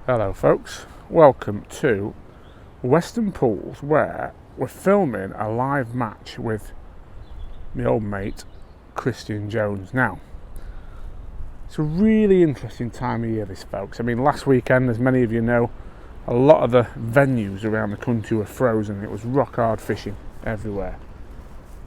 Hello folks, welcome to Weston Pools, where we're filming a live match with my old mate Kristian Jones. Now, it's a really interesting time of year this, folks. I mean, last weekend, as many of you know, a lot of the venues around the country were frozen. It was rock hard fishing everywhere.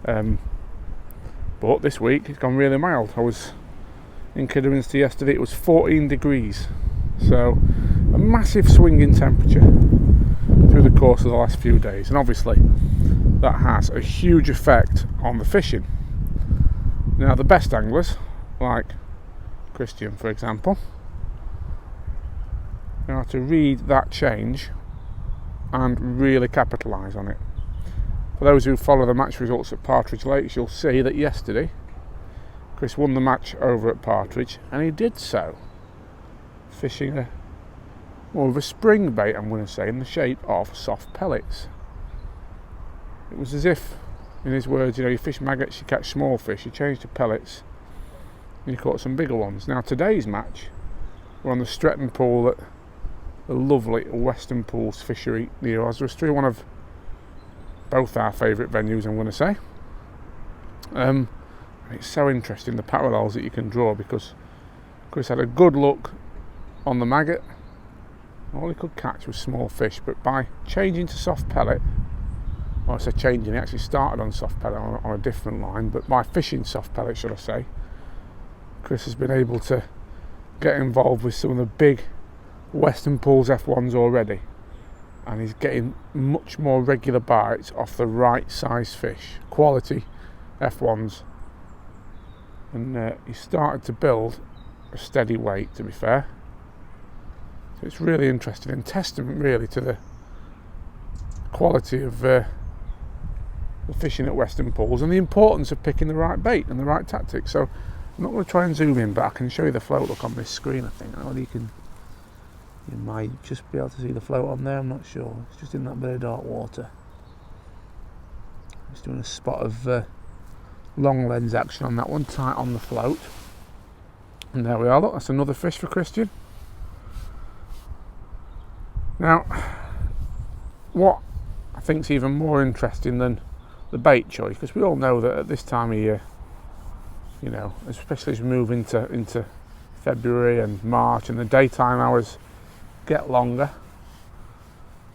But this week it's gone really mild. I was in Kidderminster yesterday, it was 14 degrees. So a massive swing in temperature through the course of the last few days, and obviously that has a huge effect on the fishing. Now, the best anglers, like Kristian for example, know how to read that change and really capitalise on it. For those who follow the match results at Partridge Lakes, you'll see that yesterday Chris won the match over at Partridge, and he did so fishing more of a spring bait, I'm going to say, in the shape of soft pellets. It was as if, in his words, you fish maggots, you catch small fish, you change to pellets, and you caught some bigger ones. Now, today's match, we're on the Stretton Pool at the lovely Weston Pools Fishery near Oswestry, one of both our favourite venues, I'm going to say. It's so interesting, the parallels that you can draw, because Chris had a good look on the maggot. All he could catch was small fish, but by changing to soft pellet, well, I say changing, he actually started on soft pellet on a different line, but by fishing soft pellet, should I say, Chris has been able to get involved with some of the big Weston Pools F1s already, and he's getting much more regular bites off the right size fish, quality F1s, and he started to build a steady weight, to be fair. So it's really interesting and testament really to the quality of the fishing at Weston Pools and the importance of picking the right bait and the right tactics. So I'm not going to try and zoom in, but I can show you the float look on this screen, I think. I know you might just be able to see the float on there, I'm not sure. It's just in that bit of dark water. Just doing a spot of long lens action on that one, tight on the float. And there we are, look, that's another fish for Kristian. Now, what I think is even more interesting than the bait choice, because we all know that at this time of year, especially as we move into February and March and the daytime hours get longer,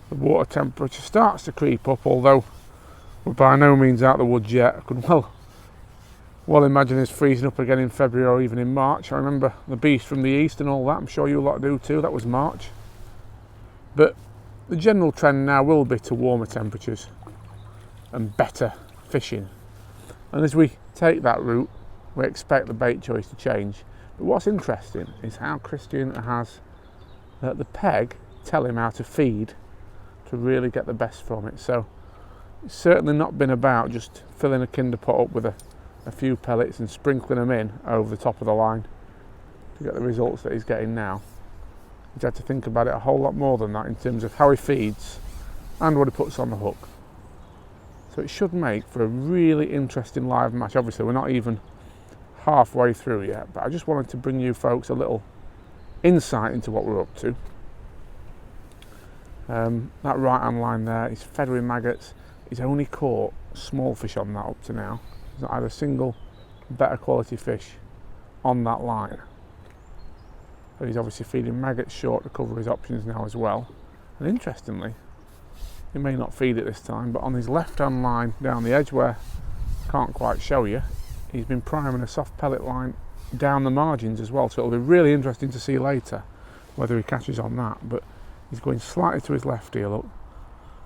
the water temperature starts to creep up, although we're by no means out of the woods yet. I could well imagine it's freezing up again in February or even in March. I remember the beast from the east and all that, I'm sure you lot do too, that was March. But the general trend now will be to warmer temperatures and better fishing. And as we take that route, we expect the bait choice to change. But what's interesting is how Kristian has the peg tell him how to feed to really get the best from it. So it's certainly not been about just filling a kinder pot up with a few pellets and sprinkling them in over the top of the line to get the results that he's getting now. He's had to think about it a whole lot more than that in terms of how he feeds and what he puts on the hook. So it should make for a really interesting live match. Obviously we're not even halfway through yet, but I just wanted to bring you folks a little insight into what we're up to. That right hand line there is fed with maggots. He's only caught small fish on that up to now. He's not had a single better quality fish on that line. So he's obviously feeding maggots short to cover his options now as well. And interestingly, he may not feed it this time, but on his left hand line down the edge where I can't quite show you, he's been priming a soft pellet line down the margins as well. So it'll be really interesting to see later whether he catches on that. But he's going slightly to his left here, look.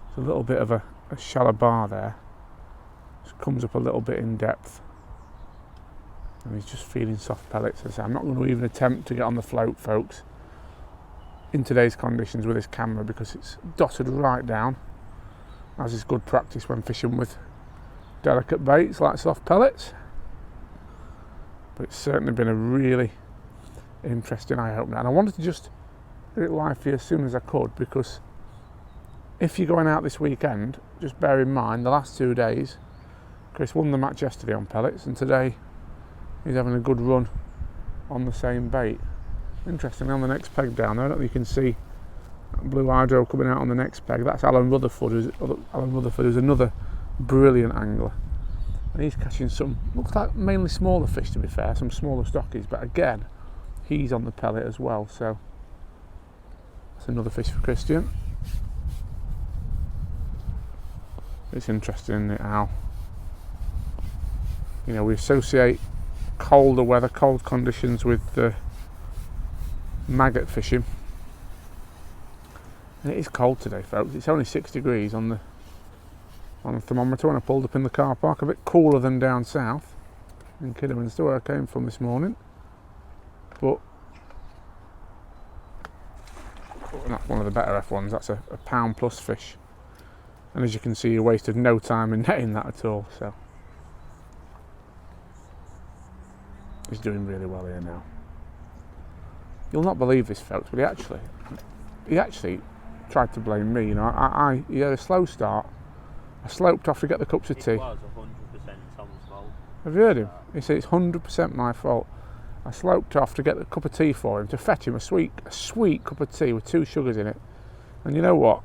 There's a little bit of a shallow bar there. Just comes up a little bit in depth. And he's just feeding soft pellets. As I say, I'm not going to even attempt to get on the float, folks, in today's conditions with this camera, because it's dotted right down, as is good practice when fishing with delicate baits like soft pellets. But it's certainly been a really interesting eye-opener, and I wanted to just get it live for you as soon as I could, because if you're going out this weekend, just bear in mind the last 2 days, Chris won the match yesterday on pellets, and today he's having a good run on the same bait. Interestingly, on the next peg down there, I don't know if you can see Blue hydro coming out on the next peg. That's Alan Rutherford, who's another brilliant angler. And he's catching some, looks like mainly smaller fish to be fair, some smaller stockies, but again, he's on the pellet as well, so that's another fish for Kristian. It's interesting, isn't it, how, you know, we associate colder weather, cold conditions with maggot fishing. And it is cold today, folks. It's only 6 degrees on the thermometer when I pulled up in the car park. A bit cooler than down south in Kidderminster, where I came from this morning. But that's one of the better F1s. That's a pound plus fish. And as you can see, you wasted no time in netting that at all. So he's doing really well here now. You'll not believe this, folks, but he actually tried to blame me. You know, he had a slow start. I sloped off to get the cups of tea. It was 100% Tom's fault. Have you heard him? He said it's 100% my fault. I sloped off to get the cup of tea for him, to fetch him a sweet cup of tea with 2 sugars in it. And you know what?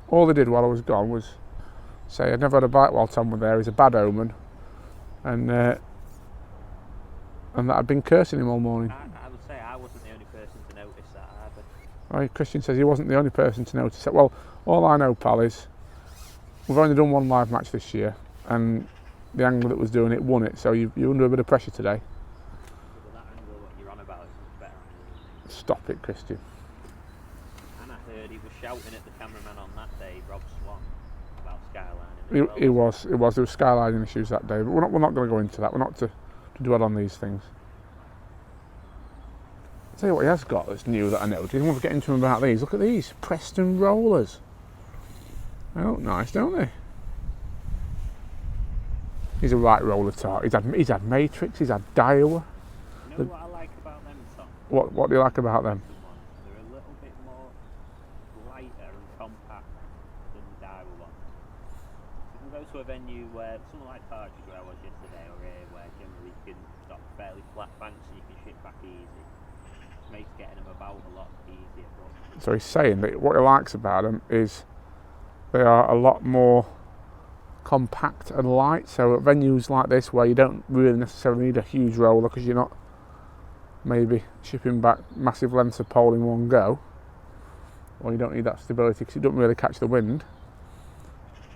All they did while I was gone was say I'd never had a bite while Tom was there. He's a bad omen, and that I'd been cursing him all morning. I would say I wasn't the only person to notice that either. Right, Kristian says he wasn't the only person to notice it. Well, all I know, pal, is we've only done 1 live match this year, and the angler that was doing it won it, so you're under a bit of pressure today. But that angle, what you're on about, is much better angle. Stop it, Kristian. And I heard he was shouting at the cameraman on that day, Rob Swan, about skylining. It was. There was skylining issues that day, but we're not going to go into that. We're not to dwell on these things. I'll tell you what he has got that's new that I know. Do you want to get into him about these? Look at these Preston rollers. They look nice, don't they? He's a right roller tart. He's had Matrix, he's had Daiwa. You know what I like about them, Tom? What do you like about them? They're a little bit more lighter and compact than the Daiwa ones. You can go to a venue where, something like Partridge where I was yesterday, or here, where generally you can stop fairly flat banks and you can ship back easy. It makes getting them about a lot easier. So he's saying that what he likes about them is they are a lot more compact and light, so at venues like this where you don't really necessarily need a huge roller because you're not maybe shipping back massive lengths of pole in one go, or you don't need that stability because it doesn't really catch the wind,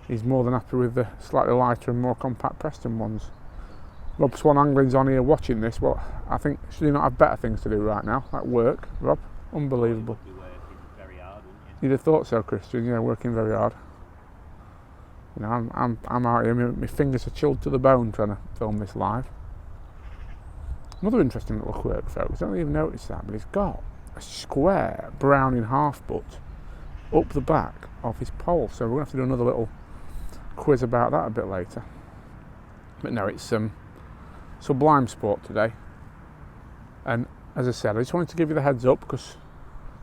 he's more than happy with the slightly lighter and more compact Preston ones. Rob Swan Angling's on here watching this. Well, I think, should he not have better things to do right now, like work? Rob, unbelievable. You'd be working very hard, wouldn't you? You'd have thought so, Kristian. Yeah, working very hard. You know, I'm out here. My fingers are chilled to the bone trying to film this live. Another interesting little quirk, folks. I don't even notice that, but he's got a square brown in half butt up the back of his pole. So we're gonna have to do another little quiz about that a bit later. But no, it's sublime sport today. And as I said, I just wanted to give you the heads up because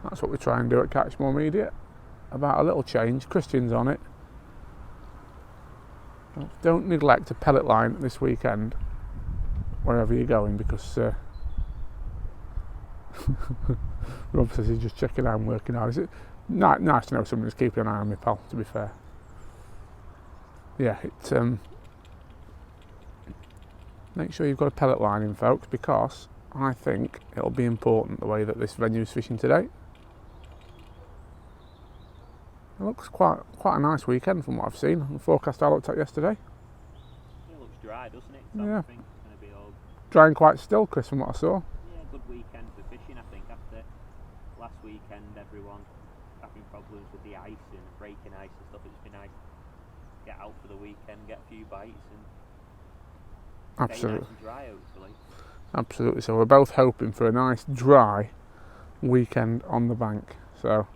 that's what we try and do at Catchmore Media. About a little change. Kristian's on it. Don't neglect a pellet line this weekend, wherever you're going, because Rob says he's just checking out and working hard. Is it nice to know someone's keeping an eye on me, pal, to be fair. Yeah, make sure you've got a pellet line in, folks, because I think it'll be important the way that this venue's fishing today. It looks quite a nice weekend from what I've seen on the forecast I looked at yesterday. It looks dry, doesn't it? Yeah. I think it's going to be all Dry and quite still, Chris, from what I saw. Yeah, good weekend for fishing, I think. After last weekend, everyone having problems with the ice and breaking ice and stuff. It's been nice to get out for the weekend, get a few bites, and Absolutely. stay nice and dry, hopefully. Absolutely. So we're both hoping for a nice, dry weekend on the bank. So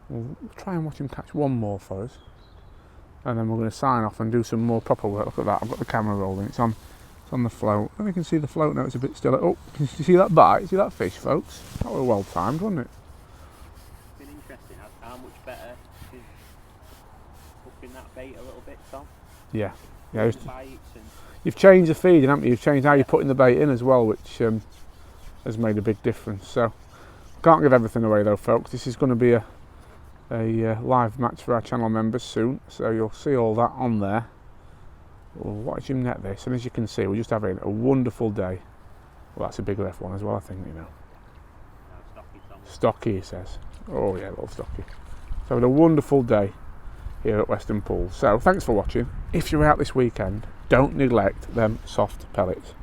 we'll try and watch him catch one more for us. And then we're going to sign off and do some more proper work. Look at that. I've got the camera rolling. It's on the float. And you can see the float now. It's a bit still. Oh, can you see that bite? See that fish, folks? That was well timed, wasn't it? It's been interesting. How much better is hooking that bait a little bit, Tom? Yeah. Bites and You've changed the feeding, haven't you? You've changed how you're putting the bait in as well, which has made a big difference. So, can't give everything away though, folks. This is going to be a a live match for our channel members soon, so you'll see all that on there. We'll watch him net this, and as you can see, we're just having a wonderful day. Well, that's a bigger F1 as well, I think, you know. No, Stocky, he says. Oh yeah, little Stocky. So having a wonderful day here at Weston Pools. So thanks for watching. If you're out this weekend, don't neglect them soft pellets.